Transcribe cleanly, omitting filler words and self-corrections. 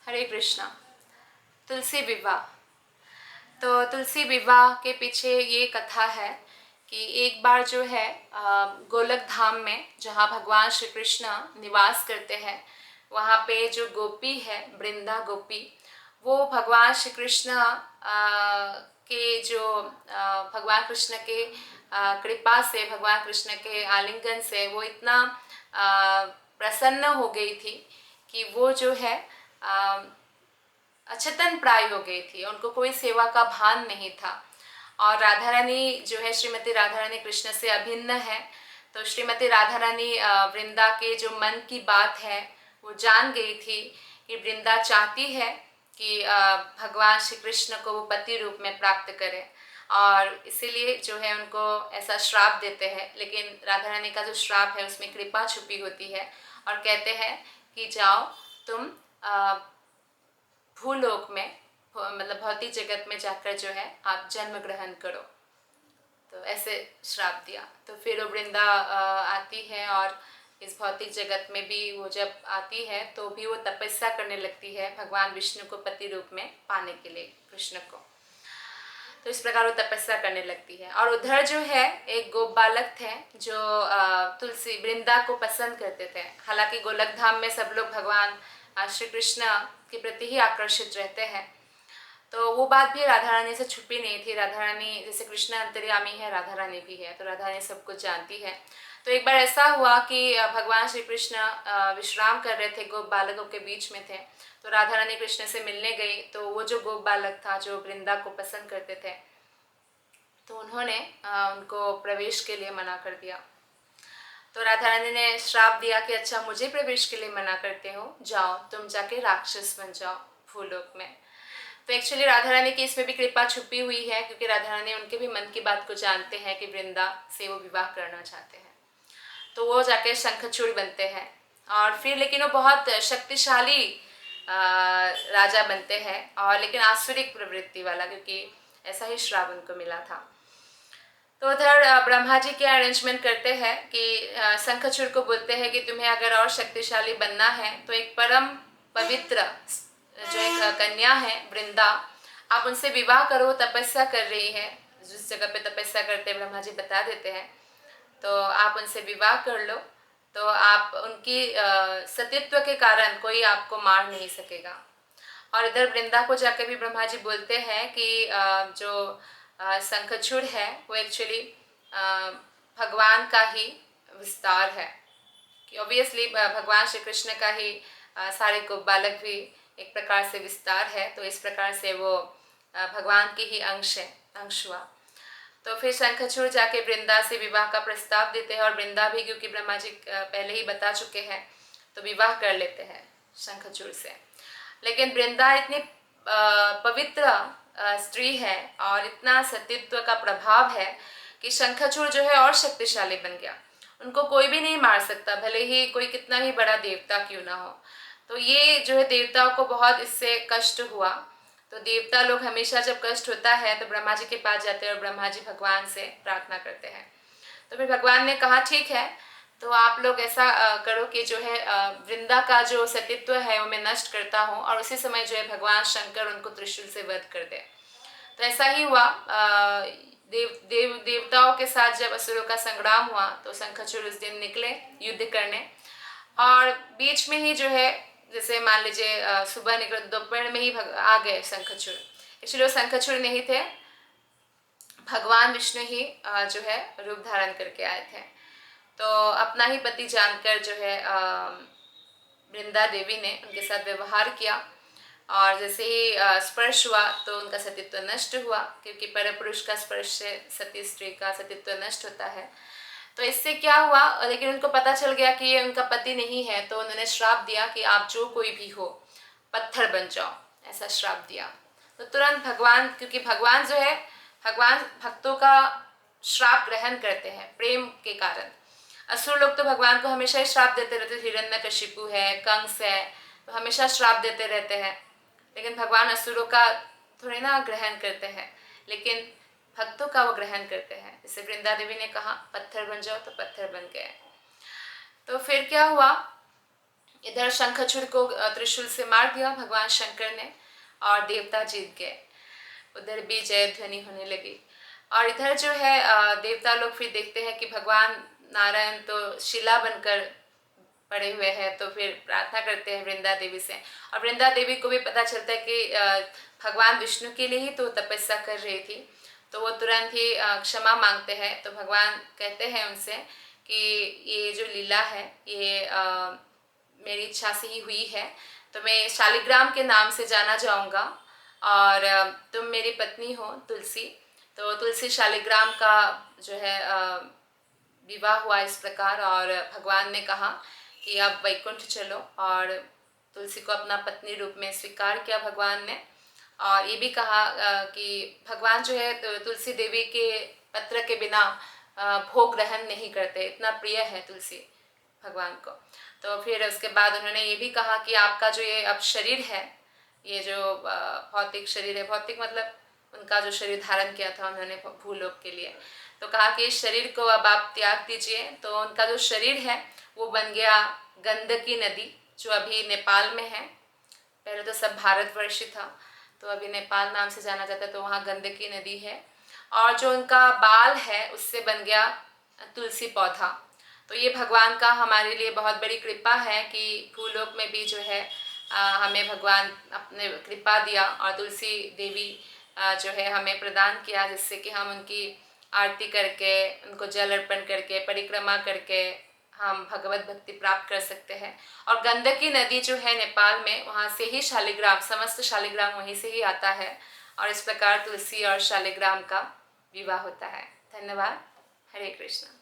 हरे कृष्णा। तुलसी विवाह। तो तुलसी विवाह के पीछे ये कथा है कि एक बार जो है गोलक धाम में जहाँ भगवान श्री कृष्ण निवास करते हैं, वहाँ पे जो गोपी है वृंदा गोपी, वो भगवान श्री कृष्ण के जो भगवान कृष्ण के कृपा से, भगवान कृष्ण के आलिंगन से वो इतना प्रसन्न हो गई थी कि वो जो है अचेतन प्राय हो गई थी। उनको कोई सेवा का भान नहीं था। और राधा रानी जो है, श्रीमती राधा रानी कृष्ण से अभिन्न है। तो श्रीमती राधा रानी वृंदा के जो मन की बात है वो जान गई थी कि वृंदा चाहती है कि भगवान श्री कृष्ण को वो पति रूप में प्राप्त करे, और इसीलिए जो है उनको ऐसा श्राप देते हैं। लेकिन राधा रानी का जो श्राप है उसमें कृपा छुपी होती है, और कहते हैं कि जाओ तुम भूलोक में, मतलब भौतिक जगत में जाकर जो है आप जन्म ग्रहण करो। तो ऐसे श्राप दिया। तो फिर वो वृंदा आती है, और इस भौतिक जगत में भी वो जब आती है तो भी वो तपस्या करने लगती है भगवान विष्णु को पति रूप में पाने के लिए, कृष्ण को। तो इस प्रकार वो तपस्या करने लगती है। और उधर जो है एक गोप बालक थे जो तुलसी वृंदा को पसंद करते थे। हालांकि गोलक धाम में सब लोग भगवान श्री कृष्ण के प्रति ही आकर्षित रहते हैं। तो वो बात भी राधा रानी से छुपी नहीं थी। राधा रानी, जैसे कृष्ण अंतर्यामी है, राधा रानी भी है, तो राधा रानी सब कुछ जानती है। तो एक बार ऐसा हुआ कि भगवान श्री कृष्ण विश्राम कर रहे थे, गोप बालकों के बीच में थे। तो राधा रानी कृष्ण से मिलने गई। तो वो जो गोप बालक था जो वृंदा को पसंद करते थे, तो उन्होंने उनको प्रवेश के लिए मना कर दिया। तो राधा रानी ने श्राप दिया कि अच्छा, मुझे प्रवेश के लिए मना करते हो, जाओ तुम जाके राक्षस बन जाओ भूलोक में। तो एक्चुअली राधा रानी की इसमें भी कृपा छुपी हुई है, क्योंकि राधा रानी उनके भी मन की बात को जानते हैं कि वृंदा से वो विवाह करना चाहते हैं। तो वो जाके शंखचूड़ बनते हैं, और फिर लेकिन वो बहुत शक्तिशाली राजा बनते हैं, और लेकिन आसुरिक प्रवृत्ति वाला, क्योंकि ऐसा ही श्राप उनको मिला था। तो उधर ब्रह्मा जी क्या अरेंजमेंट करते हैं कि शंखचूड़ को बोलते हैं कि तुम्हें अगर और शक्तिशाली बनना है तो एक परम पवित्र जो एक कन्या है वृंदा, आप उनसे विवाह करो। तपस्या कर रही है, जिस जगह पे तपस्या करते हैं ब्रह्मा जी बता देते हैं। तो आप उनसे विवाह कर लो, तो आप उनकी सतीत्व के कारण कोई आपको मार नहीं सकेगा। और इधर वृंदा को जाकर भी ब्रह्मा जी बोलते हैं कि जो शंखचूड़ है वो एक्चुअली भगवान का ही विस्तार है, कि ऑब्वियसली भगवान श्री कृष्ण का ही सारे गोप बालक भी एक प्रकार से विस्तार है। तो इस प्रकार से वो भगवान की ही अंश हुआ। तो फिर शंखचूड़ जाके वृंदा से विवाह का प्रस्ताव देते हैं, और वृंदा भी, क्योंकि ब्रह्मा जी पहले ही बता चुके हैं, तो विवाह कर लेते हैं शंखचूड़ से। लेकिन वृंदा इतनी पवित्र स्त्री है और इतना सतीत्व का प्रभाव है कि शंखचूड़ जो है और शक्तिशाली बन गया। उनको कोई भी नहीं मार सकता, भले ही कोई कितना ही बड़ा देवता क्यों ना हो। तो ये जो है देवताओं को बहुत इससे कष्ट हुआ। तो देवता लोग हमेशा जब कष्ट होता है तो ब्रह्मा जी के पास जाते हैं, और ब्रह्मा जी भगवान से प्रार्थना करते हैं। तो फिर भगवान ने कहा ठीक है, तो आप लोग ऐसा करो कि जो है वृंदा का जो सतीत्व है वो मैं नष्ट करता हूँ, और उसी समय जो है भगवान शंकर उनको त्रिशूल से वध कर दे। तो ऐसा ही हुआ। देवताओं के साथ जब असुरों का संग्राम हुआ तो शंखचूड़ उस दिन निकले युद्ध करने, और बीच में ही जो है, जैसे मान लीजिए सुबह निकले, दोपहर में ही आ गए शंखचूड़। इसलिए वो शंखचूड़ नहीं थे, भगवान विष्णु ही जो है रूप धारण करके आए थे। तो अपना ही पति जानकर जो है वृंदा देवी ने उनके साथ व्यवहार किया, और जैसे ही स्पर्श हुआ तो उनका सतीत्व नष्ट हुआ, क्योंकि परपुरुष का स्पर्श से सती स्त्री का सतीत्व नष्ट होता है। तो इससे क्या हुआ, लेकिन उनको पता चल गया कि ये उनका पति नहीं है, तो उन्होंने श्राप दिया कि आप जो कोई भी हो पत्थर बन जाओ, ऐसा श्राप दिया। तो तुरंत भगवान, क्योंकि भगवान जो है, भगवान भक्तों का श्राप ग्रहण करते हैं प्रेम के कारण। असुर लोग तो भगवान को हमेशा ही श्राप देते रहते, हिरण्यकशिपु है, कंस है, तो हमेशा श्राप देते रहते हैं। लेकिन भगवान असुरों का थोड़ी ना ग्रहण करते हैं, लेकिन भक्तों का वो ग्रहण करते हैं। जैसे वृंदा देवी ने कहा पत्थर बन जाओ, तो पत्थर बन गए। तो फिर क्या हुआ, इधर शंखचूड़ को त्रिशूल से मार दिया भगवान शंकर ने और देवता जीत गए। उधर भी जय ध्वनि होने लगी। और इधर जो है देवता लोग फिर देखते हैं कि भगवान नारायण तो शिला बनकर पड़े हुए हैं, तो फिर प्रार्थना करते हैं वृंदा देवी से। और वृंदा देवी को भी पता चलता है कि भगवान विष्णु के लिए ही तो तपस्या कर रही थी, तो वो तुरंत ही क्षमा मांगते हैं। तो भगवान कहते हैं उनसे कि ये जो लीला है ये मेरी इच्छा से ही हुई है, तो मैं शालिग्राम के नाम से जाना जाऊंगा और तुम मेरी पत्नी हो तुलसी। तो तुलसी शालिग्राम का जो है विवाह हुआ इस प्रकार। और भगवान ने कहा कि आप वैकुंठ चलो, और तुलसी को अपना पत्नी रूप में स्वीकार किया भगवान ने। और ये भी कहा कि भगवान जो है तुलसी देवी के पत्र के बिना भोग ग्रहण नहीं करते, इतना प्रिय है तुलसी भगवान को। तो फिर उसके बाद उन्होंने ये भी कहा कि आपका जो ये अब शरीर है, ये जो भौतिक शरीर है, भौतिक मतलब उनका जो शरीर धारण किया था उन्होंने भूलोक के लिए, तो कहा कि इस शरीर को अब आप त्याग दीजिए। तो उनका जो शरीर है वो बन गया गंडकी नदी, जो अभी नेपाल में है। पहले तो सब भारतवर्ष था, तो अभी नेपाल नाम से जाना जाता है, तो वहाँ गंडकी नदी है। और जो उनका बाल है उससे बन गया तुलसी पौधा। तो ये भगवान का हमारे लिए बहुत बड़ी कृपा है कि भूलोक में भी जो है हमें भगवान अपने कृपा दिया और तुलसी देवी जो है हमें प्रदान किया, जिससे कि हम उनकी आरती करके, उनको जल अर्पण करके, परिक्रमा करके हम भगवत भक्ति प्राप्त कर सकते हैं। और गंडकी नदी जो है नेपाल में, वहाँ से ही शालिग्राम, समस्त शालिग्राम वहीं से ही आता है। और इस प्रकार तुलसी और शालिग्राम का विवाह होता है। धन्यवाद। हरे कृष्ण।